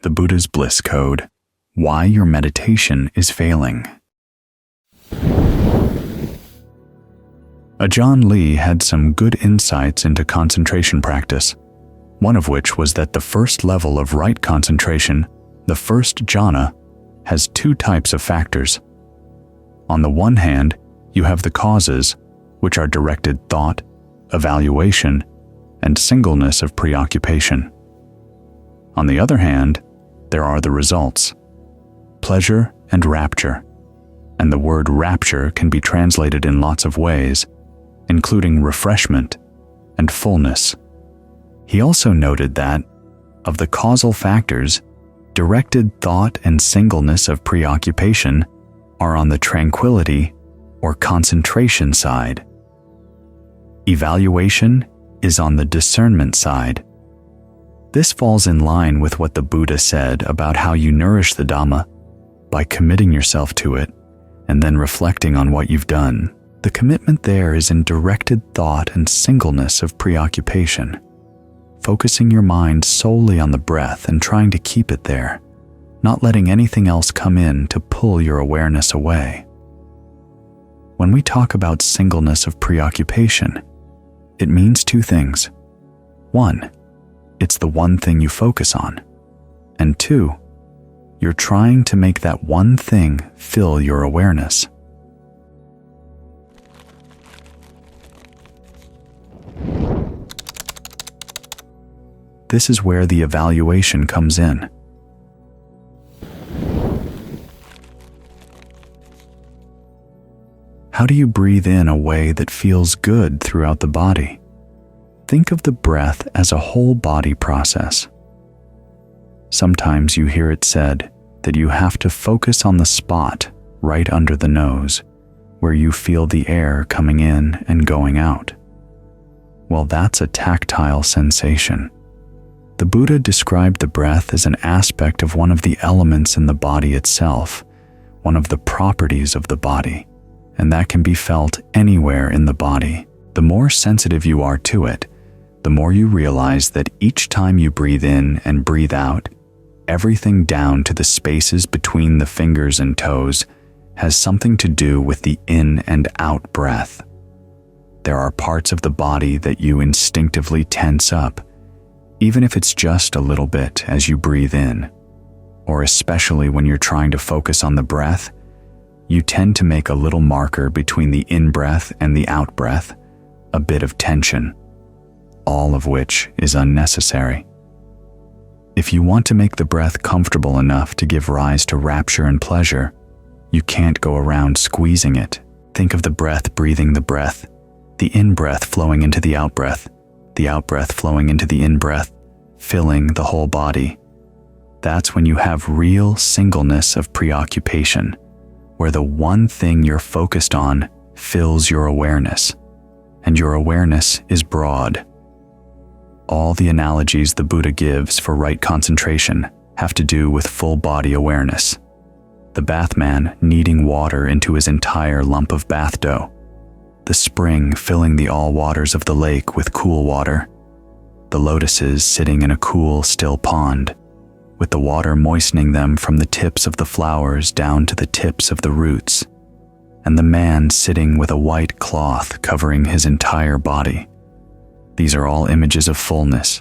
The Buddha's Bliss Code: Why your meditation is failing. Ajahn Lee had some good insights into concentration practice, one of which was that the first level of right concentration, the first jhana, has two types of factors. On the one hand, you have the causes, which are directed thought, evaluation, and singleness of preoccupation. On the other hand, there are the results, pleasure and rapture, and the word rapture can be translated in lots of ways, including refreshment and fullness. He also noted that, of the causal factors, directed thought and singleness of preoccupation are on the tranquility or concentration side. Evaluation is on the discernment side. This falls in line with what the Buddha said about how you nourish the Dhamma by committing yourself to it and then reflecting on what you've done. The commitment there is in directed thought and singleness of preoccupation, focusing your mind solely on the breath and trying to keep it there, not letting anything else come in to pull your awareness away. When we talk about singleness of preoccupation, it means two things. One, it's the one thing you focus on. And two, you're trying to make that one thing fill your awareness. This is where the evaluation comes in. How do you breathe in a way that feels good throughout the body? Think of the breath as a whole body process. Sometimes you hear it said that you have to focus on the spot right under the nose, where you feel the air coming in and going out. Well, that's a tactile sensation. The Buddha described the breath as an aspect of one of the elements in the body itself, one of the properties of the body, and that can be felt anywhere in the body. The more sensitive you are to it, the more you realize that each time you breathe in and breathe out, everything down to the spaces between the fingers and toes has something to do with the in and out breath. There are parts of the body that you instinctively tense up, even if it's just a little bit as you breathe in, or especially when you're trying to focus on the breath, you tend to make a little marker between the in-breath and the out-breath, a bit of tension, all of which is unnecessary. If you want to make the breath comfortable enough to give rise to rapture and pleasure, you can't go around squeezing it. Think of the breath breathing the breath, the in-breath flowing into the out-breath, the out-breath flowing into the in-breath, filling the whole body. That's when you have real singleness of preoccupation, where the one thing you're focused on fills your awareness, and your awareness is broad. All the analogies the Buddha gives for right concentration have to do with full body awareness. The bathman kneading water into his entire lump of bath dough, the spring filling the all waters of the lake with cool water, the lotuses sitting in a cool, still pond, with the water moistening them from the tips of the flowers down to the tips of the roots, and the man sitting with a white cloth covering his entire body. These are all images of fullness,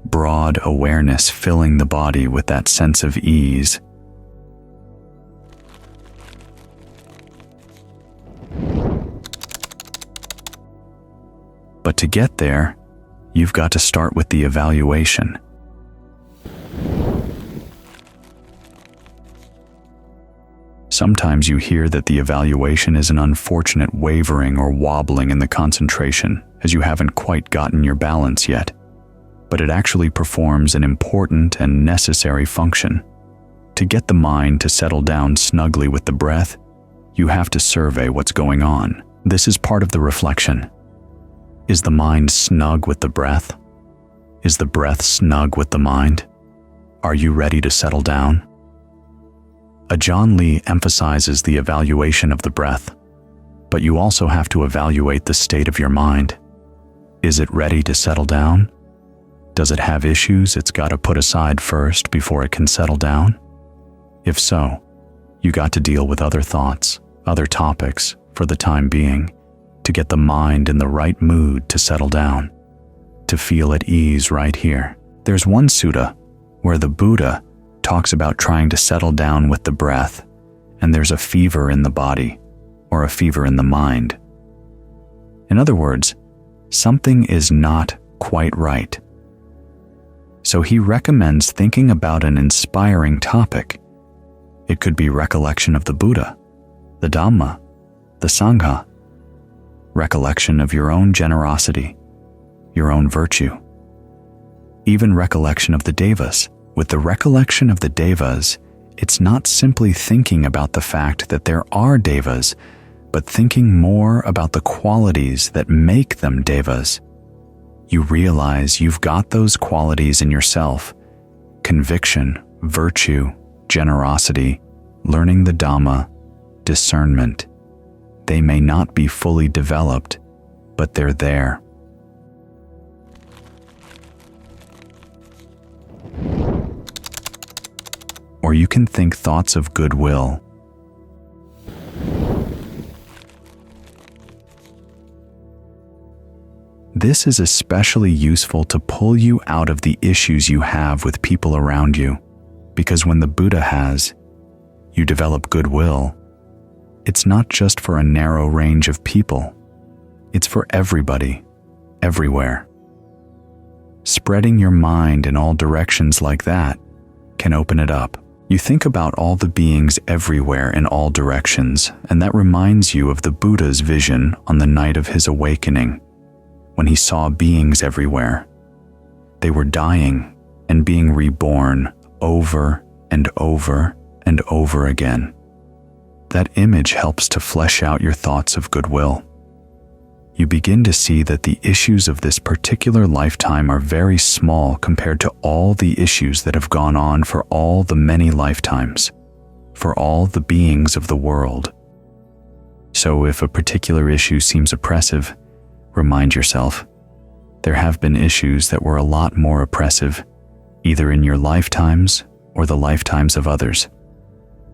broad awareness filling the body with that sense of ease. But to get there, you've got to start with the evaluation. Sometimes you hear that the evaluation is an unfortunate wavering or wobbling in the concentration, as you haven't quite gotten your balance yet, but it actually performs an important and necessary function. To get the mind to settle down snugly with the breath, you have to survey what's going on. This is part of the reflection. Is the mind snug with the breath? Is the breath snug with the mind? Are you ready to settle down? Ajahn Lee emphasizes the evaluation of the breath, but you also have to evaluate the state of your mind. Is it ready to settle down? Does it have issues it's got to put aside first before it can settle down? If so, you got to deal with other thoughts, other topics, for the time being, to get the mind in the right mood to settle down, to feel at ease right here. There's one sutta where the Buddha talks about trying to settle down with the breath, and there's a fever in the body, or a fever in the mind. In other words, something is not quite right. So he recommends thinking about an inspiring topic. It could be recollection of the Buddha, the Dhamma, the Sangha, recollection of your own generosity, your own virtue, even recollection of the Devas. With the recollection of the Devas, it's not simply thinking about the fact that there are Devas, but thinking more about the qualities that make them Devas. You realize you've got those qualities in yourself: conviction, virtue, generosity, learning the Dhamma, discernment. They may not be fully developed, but they're there. Or you can think thoughts of goodwill. This is especially useful to pull you out of the issues you have with people around you, because when the Buddha has, you develop goodwill, it's not just for a narrow range of people, it's for everybody, everywhere. Spreading your mind in all directions like that can open it up. You think about all the beings everywhere in all directions, and that reminds you of the Buddha's vision on the night of his awakening, when he saw beings everywhere. They were dying and being reborn over and over and over again. That image helps to flesh out your thoughts of goodwill. You begin to see that the issues of this particular lifetime are very small compared to all the issues that have gone on for all the many lifetimes, for all the beings of the world. So if a particular issue seems oppressive, remind yourself, there have been issues that were a lot more oppressive, either in your lifetimes or the lifetimes of others.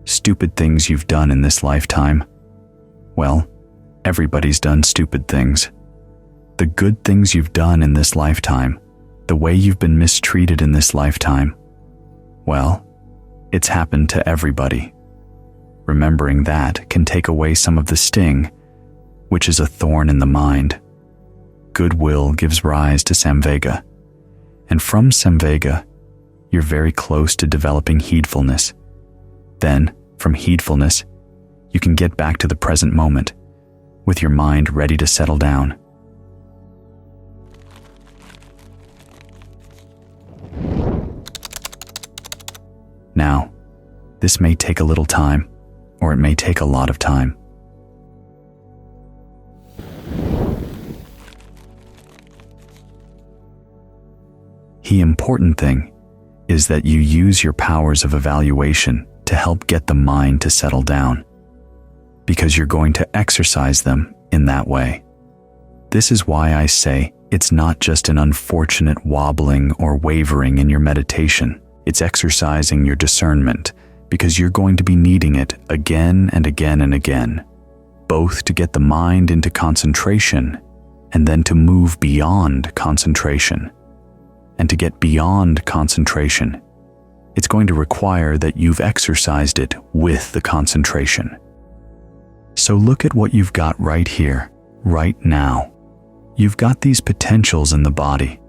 Stupid things you've done in this lifetime, well, everybody's done stupid things. The good things you've done in this lifetime, the way you've been mistreated in this lifetime, well, it's happened to everybody. Remembering that can take away some of the sting, which is a thorn in the mind. Goodwill gives rise to samvega, and from samvega, you're very close to developing heedfulness. Then, from heedfulness, you can get back to the present moment, with your mind ready to settle down. Now, this may take a little time, or it may take a lot of time. The important thing is that you use your powers of evaluation to help get the mind to settle down, because you're going to exercise them in that way. This is why I say it's not just an unfortunate wobbling or wavering in your meditation. It's exercising your discernment, because you're going to be needing it again and again and again, both to get the mind into concentration and then to move beyond concentration. And to get beyond concentration, it's going to require that you've exercised it with the concentration. So look at what you've got right here, right now. You've got these potentials in the body.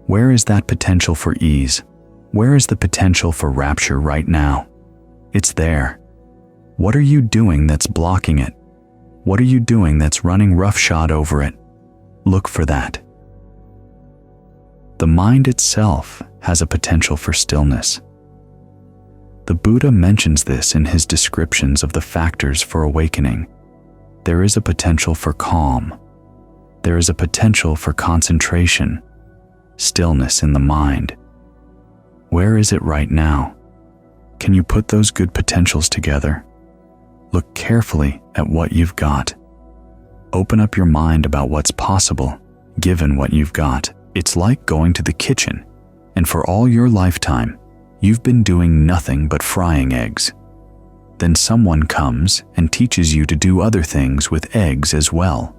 Where is that potential for ease? Where is the potential for rapture right now? It's there. What are you doing that's blocking it? What are you doing that's running roughshod over it? Look for that. The mind itself has a potential for stillness. The Buddha mentions this in his descriptions of the factors for awakening. There is a potential for calm. There is a potential for concentration, stillness in the mind. Where is it right now? Can you put those good potentials together? Look carefully at what you've got. Open up your mind about what's possible, given what you've got. It's like going to the kitchen, and for all your lifetime, you've been doing nothing but frying eggs. Then someone comes and teaches you to do other things with eggs as well.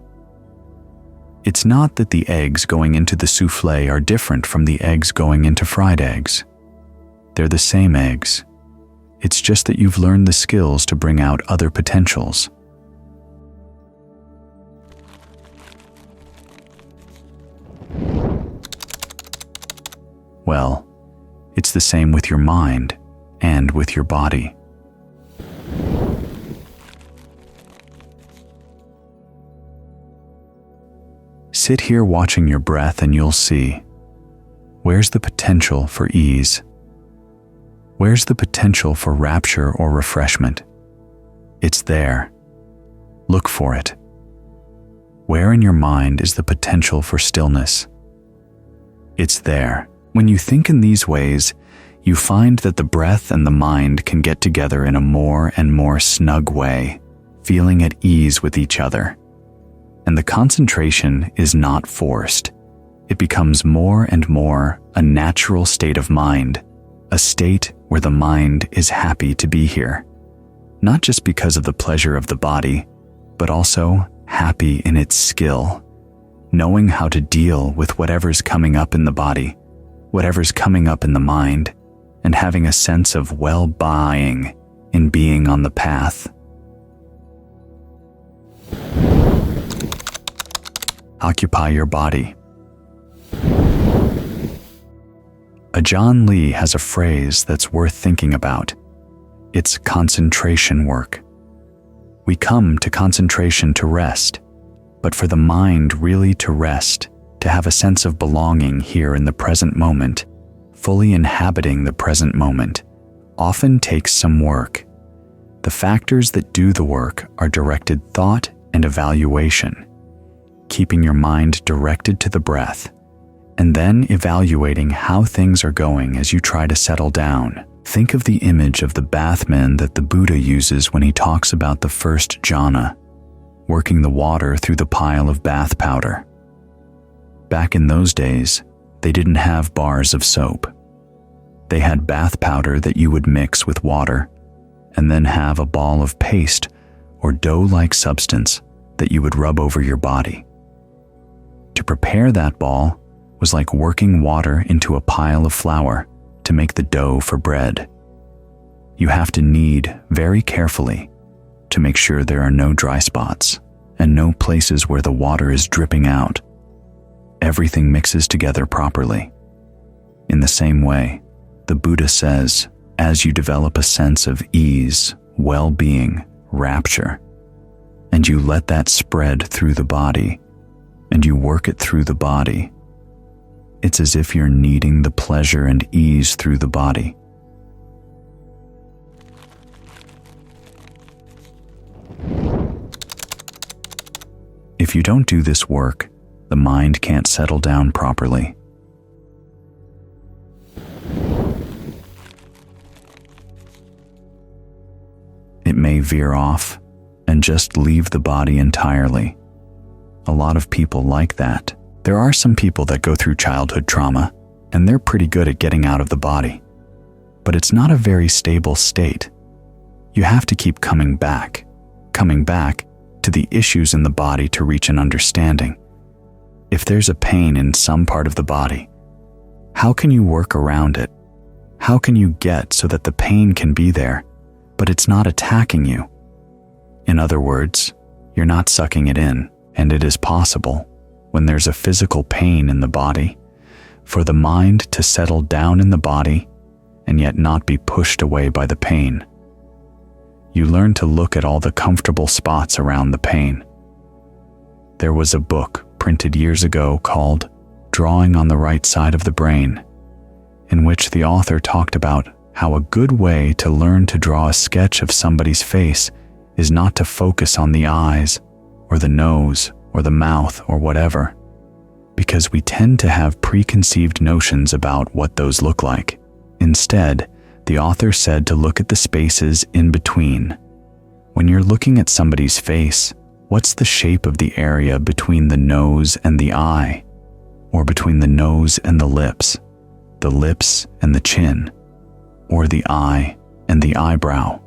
It's not that the eggs going into the soufflé are different from the eggs going into fried eggs. They're the same eggs. It's just that you've learned the skills to bring out other potentials. Well, it's the same with your mind and with your body. Sit here watching your breath and you'll see. Where's the potential for ease? Where's the potential for rapture or refreshment? It's there. Look for it. Where in your mind is the potential for stillness? It's there. When you think in these ways, you find that the breath and the mind can get together in a more and more snug way, feeling at ease with each other. And the concentration is not forced. It becomes more and more a natural state of mind, a state where the mind is happy to be here, not just because of the pleasure of the body, but also happy in its skill, knowing how to deal with whatever's coming up in the body, whatever's coming up in the mind, and having a sense of well-being in being on the path. Occupy your body. John Lee has a phrase that's worth thinking about. It's concentration work. We come to concentration to rest, but for the mind really to rest, to have a sense of belonging here in the present moment, fully inhabiting the present moment, often takes some work. The factors that do the work are directed thought and evaluation, keeping your mind directed to the breath, and then evaluating how things are going as you try to settle down. Think of the image of the bathman that the Buddha uses when he talks about the first jhana, working the water through the pile of bath powder. Back in those days, they didn't have bars of soap. They had bath powder that you would mix with water, and then have a ball of paste or dough-like substance that you would rub over your body. To prepare that ball was like working water into a pile of flour to make the dough for bread. You have to knead very carefully to make sure there are no dry spots and no places where the water is dripping out. Everything mixes together properly. In the same way, the Buddha says, as you develop a sense of ease, well-being, rapture, and you let that spread through the body, and you work it through the body, it's as if you're kneading the pleasure and ease through the body. If you don't do this work, the mind can't settle down properly. It may veer off and just leave the body entirely. A lot of people like that. There are some people that go through childhood trauma, and they're pretty good at getting out of the body. But it's not a very stable state. You have to keep coming back to the issues in the body to reach an understanding. If there's a pain in some part of the body, how can you work around it? How can you get so that the pain can be there, but it's not attacking you? In other words, you're not sucking it in, and it is possible, when there's a physical pain in the body, for the mind to settle down in the body and yet not be pushed away by the pain. You learn to look at all the comfortable spots around the pain. There was a book printed years ago called Drawing on the Right Side of the Brain, in which the author talked about how a good way to learn to draw a sketch of somebody's face is not to focus on the eyes or the nose or the mouth or whatever, because we tend to have preconceived notions about what those look like. Instead, the author said to look at the spaces in between. When you're looking at somebody's face, what's the shape of the area between the nose and the eye? or between the nose and the lips and the chin, or the eye and the eyebrow.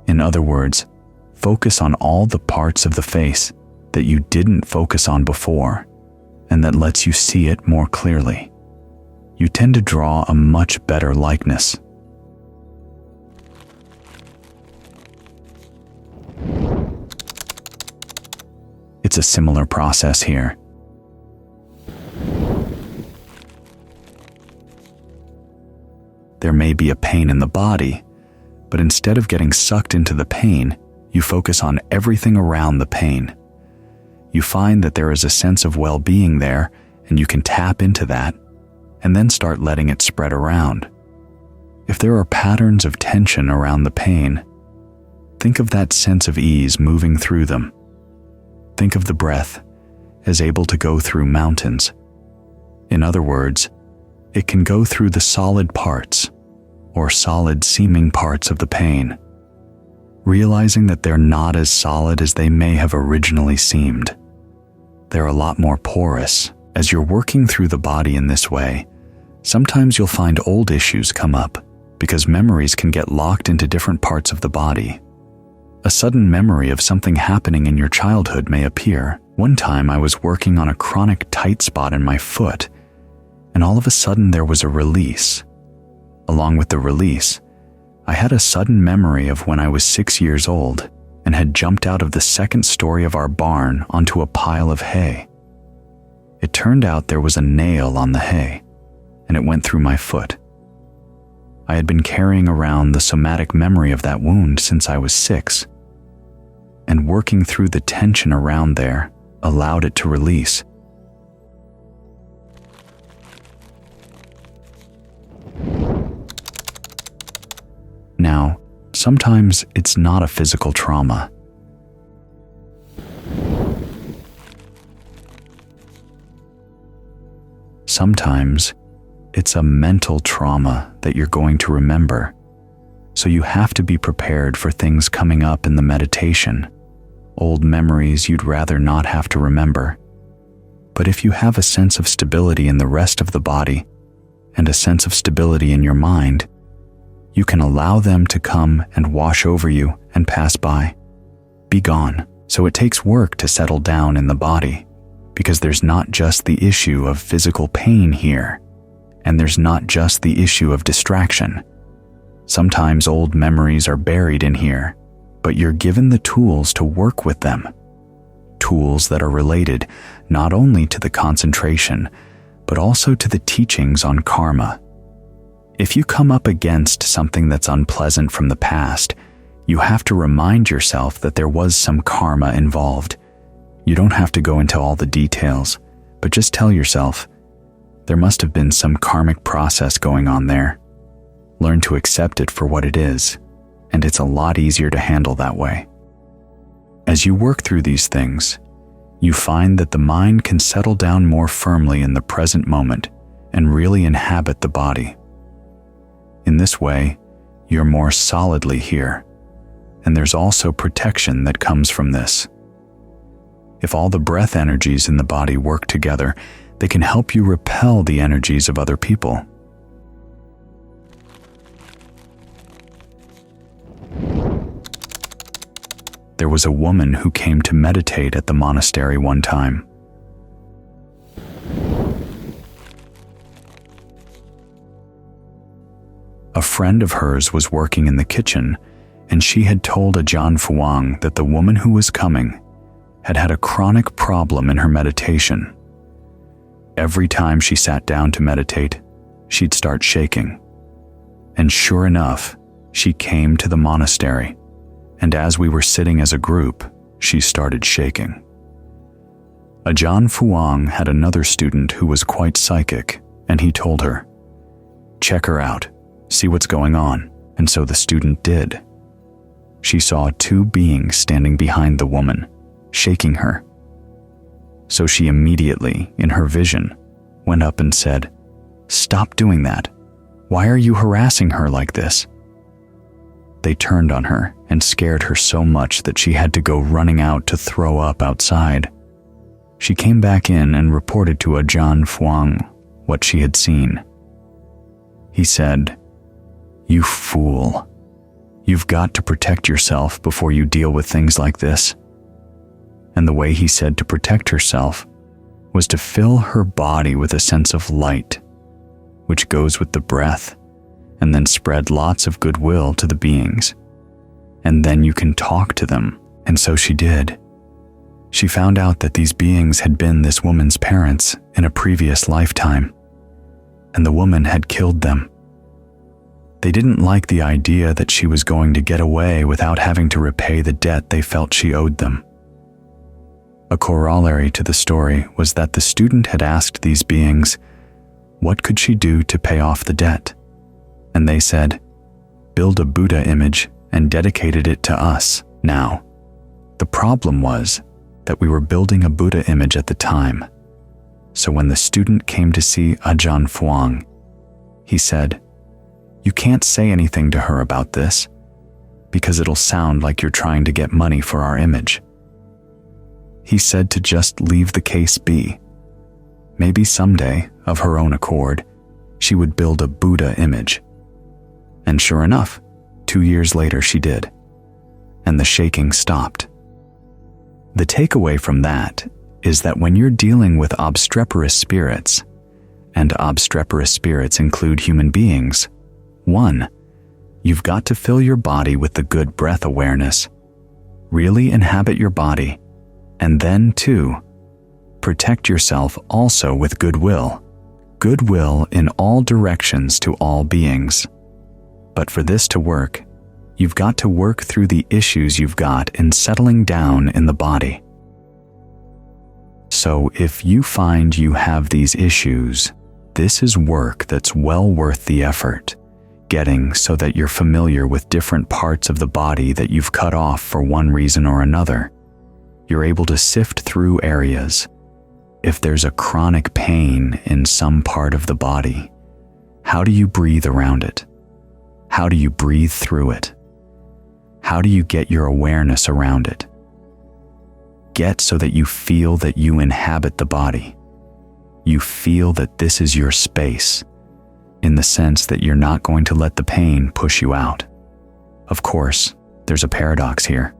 In other words, focus on all the parts of the face that you didn't focus on before, and that lets you see it more clearly. You tend to draw a much better likeness. It's a similar process here. There may be a pain in the body, but instead of getting sucked into the pain, you focus on everything around the pain. You find that there is a sense of well-being there, and you can tap into that, and then start letting it spread around. If there are patterns of tension around the pain, think of that sense of ease moving through them. Think of the breath as able to go through mountains. In other words, it can go through the solid parts, or solid seeming parts of the pain, realizing that they're not as solid as they may have originally seemed. They're a lot more porous. As you're working through the body in this way, sometimes you'll find old issues come up because memories can get locked into different parts of the body. A sudden memory of something happening in your childhood may appear. One time I was working on a chronic tight spot in my foot, and all of a sudden there was a release. Along with the release, I had a sudden memory of when I was 6 years old and had jumped out of the second story of our barn onto a pile of hay. It turned out there was a nail on the hay, and it went through my foot. I had been carrying around the somatic memory of that wound since I was 6, and working through the tension around there allowed it to release. Now, sometimes it's not a physical trauma. Sometimes it's a mental trauma that you're going to remember, so you have to be prepared for things coming up in the meditation, old memories you'd rather not have to remember. But if you have a sense of stability in the rest of the body and a sense of stability in your mind, you can allow them to come and wash over you and pass by, be gone. So it takes work to settle down in the body, because there's not just the issue of physical pain here, and there's not just the issue of distraction. Sometimes old memories are buried in here, but you're given the tools to work with them. Tools that are related not only to the concentration, but also to the teachings on karma. If you come up against something that's unpleasant from the past, you have to remind yourself that there was some karma involved. You don't have to go into all the details, but just tell yourself, there must have been some karmic process going on there. Learn to accept it for what it is, and it's a lot easier to handle that way. As you work through these things, you find that the mind can settle down more firmly in the present moment and really inhabit the body. In this way, you're more solidly here, and there's also protection that comes from this. If all the breath energies in the body work together, they can help you repel the energies of other people. There was a woman who came to meditate at the monastery one time. A friend of hers was working in the kitchen, and she had told Ajahn Fuang that the woman who was coming had had a chronic problem in her meditation. Every time she sat down to meditate, she'd start shaking. And sure enough, she came to the monastery, and as we were sitting as a group, she started shaking. Ajahn Fuang had another student who was quite psychic, and he told her, "Check her out. See what's going on." And so the student did. She saw 2 beings standing behind the woman, shaking her. So she immediately, in her vision, went up and said, "Stop doing that. Why are you harassing her like this?" They turned on her and scared her so much that she had to go running out to throw up outside. She came back in and reported to Ajahn Fuang what she had seen. He said, "You fool. You've got to protect yourself before you deal with things like this." And the way he said to protect herself was to fill her body with a sense of light, which goes with the breath, and then spread lots of goodwill to the beings. And then you can talk to them. And so she did. She found out that these beings had been this woman's parents in a previous lifetime, and the woman had killed them. They didn't like the idea that she was going to get away without having to repay the debt they felt she owed them. A corollary to the story was that the student had asked these beings, what could she do to pay off the debt? And they said, build a Buddha image and dedicated it to us now. The problem was that we were building a Buddha image at the time. So when the student came to see Ajahn Fuang, he said, "You can't say anything to her about this, because it'll sound like you're trying to get money for our image." He said to just leave the case be. Maybe someday, of her own accord, she would build a Buddha image. And sure enough, 2 years later she did. And the shaking stopped. The takeaway from that is that when you're dealing with obstreperous spirits, and obstreperous spirits include human beings, 1, you've got to fill your body with the good breath awareness, really inhabit your body, and then 2, protect yourself also with goodwill. Goodwill in all directions to all beings. But for this to work, you've got to work through the issues you've got in settling down in the body. So if you find you have these issues, this is work that's well worth the effort, getting so that you're familiar with different parts of the body that you've cut off for one reason or another. You're able to sift through areas. If there's a chronic pain in some part of the body, how do you breathe around it? How do you breathe through it? How do you get your awareness around it? Get so that you feel that you inhabit the body. You feel that this is your space, in the sense that you're not going to let the pain push you out. Of course, there's a paradox here.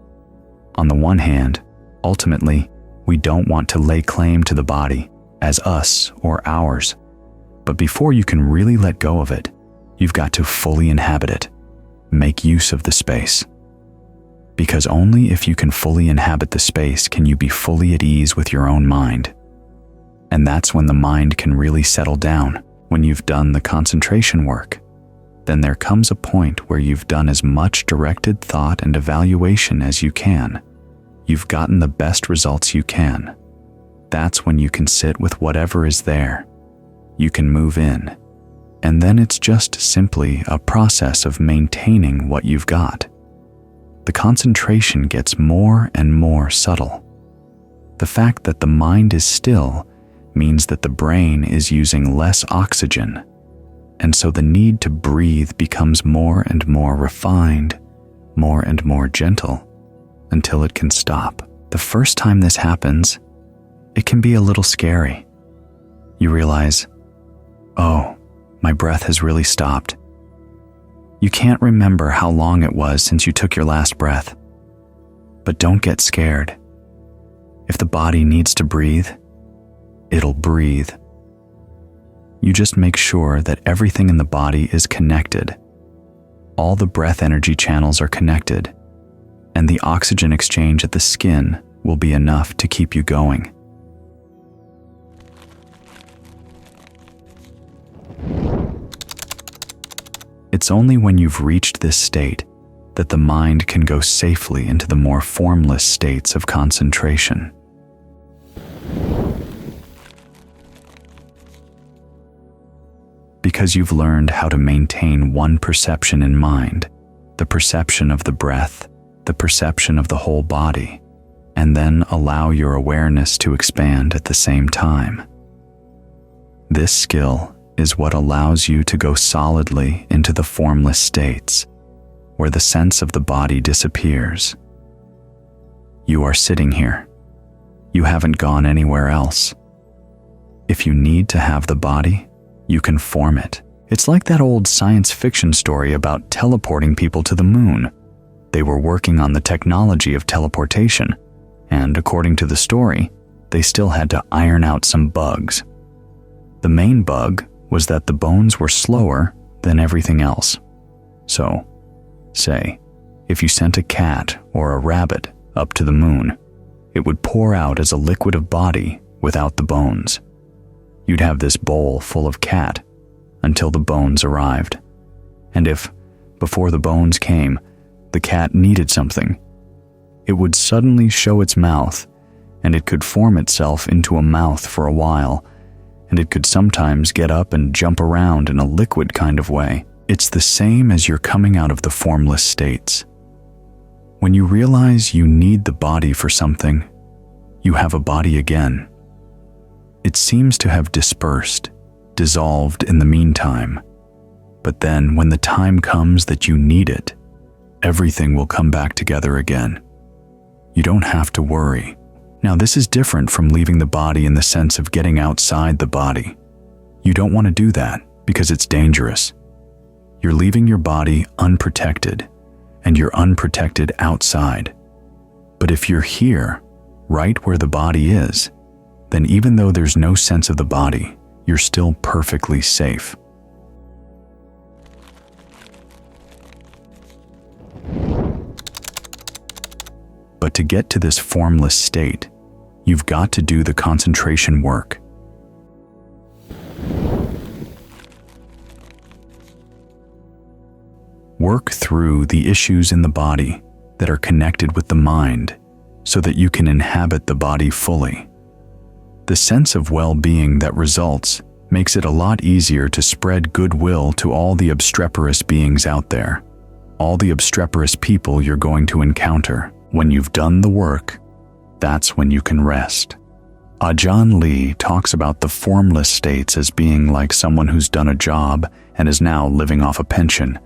On the one hand, ultimately, we don't want to lay claim to the body as us or ours. But before you can really let go of it, you've got to fully inhabit it, make use of the space. Because only if you can fully inhabit the space can you be fully at ease with your own mind. And that's when the mind can really settle down, when you've done the concentration work. Then there comes a point where you've done as much directed thought and evaluation as you can. You've gotten the best results you can. That's when you can sit with whatever is there. You can move in. And then it's just simply a process of maintaining what you've got. The concentration gets more and more subtle. The fact that the mind is still means that the brain is using less oxygen, and so the need to breathe becomes more and more refined, more and more gentle, until it can stop. The first time this happens, it can be a little scary. You realize, oh, my breath has really stopped. You can't remember how long it was since you took your last breath. But don't get scared. If the body needs to breathe, it'll breathe. You just make sure that everything in the body is connected. All the breath energy channels are connected, and the oxygen exchange at the skin will be enough to keep you going. It's only when you've reached this state that the mind can go safely into the more formless states of concentration. Because you've learned how to maintain one perception in mind, the perception of the breath, the perception of the whole body, and then allow your awareness to expand at the same time. This skill is what allows you to go solidly into the formless states, where the sense of the body disappears. You are sitting here. You haven't gone anywhere else. If you need to have the body, you can form it. It's like that old science fiction story about teleporting people to the moon. They were working on the technology of teleportation, and according to the story, they still had to iron out some bugs. The main bug was that the bones were slower than everything else. So, say, if you sent a cat or a rabbit up to the moon, it would pour out as a liquid of body without the bones. You'd have this bowl full of cat until the bones arrived. And if, before the bones came, the cat needed something, it would suddenly show its mouth, and it could form itself into a mouth for a while, and it could sometimes get up and jump around in a liquid kind of way. It's the same as you're coming out of the formless states. When you realize you need the body for something, you have a body again. It seems to have dispersed, dissolved in the meantime. But then when the time comes that you need it, everything will come back together again. You don't have to worry. Now, this is different from leaving the body in the sense of getting outside the body. You don't want to do that because it's dangerous. You're leaving your body unprotected, and you're unprotected outside. But if you're here, right where the body is, then even though there's no sense of the body, you're still perfectly safe. But to get to this formless state, you've got to do the concentration work. Work through the issues in the body that are connected with the mind so that you can inhabit the body fully. The sense of well-being that results makes it a lot easier to spread goodwill to all the obstreperous beings out there, all the obstreperous people you're going to encounter. When you've done the work, that's when you can rest. Ajahn Lee talks about the formless states as being like someone who's done a job and is now living off a pension,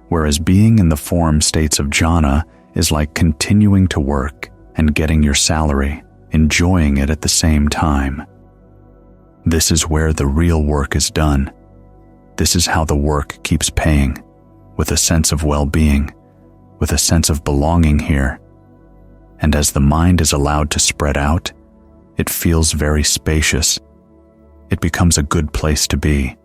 whereas being in the form states of jhana is like continuing to work and getting your salary, enjoying it at the same time. This is where the real work is done. This is how the work keeps paying, with a sense of well-being, with a sense of belonging here. And as the mind is allowed to spread out, it feels very spacious. It becomes a good place to be.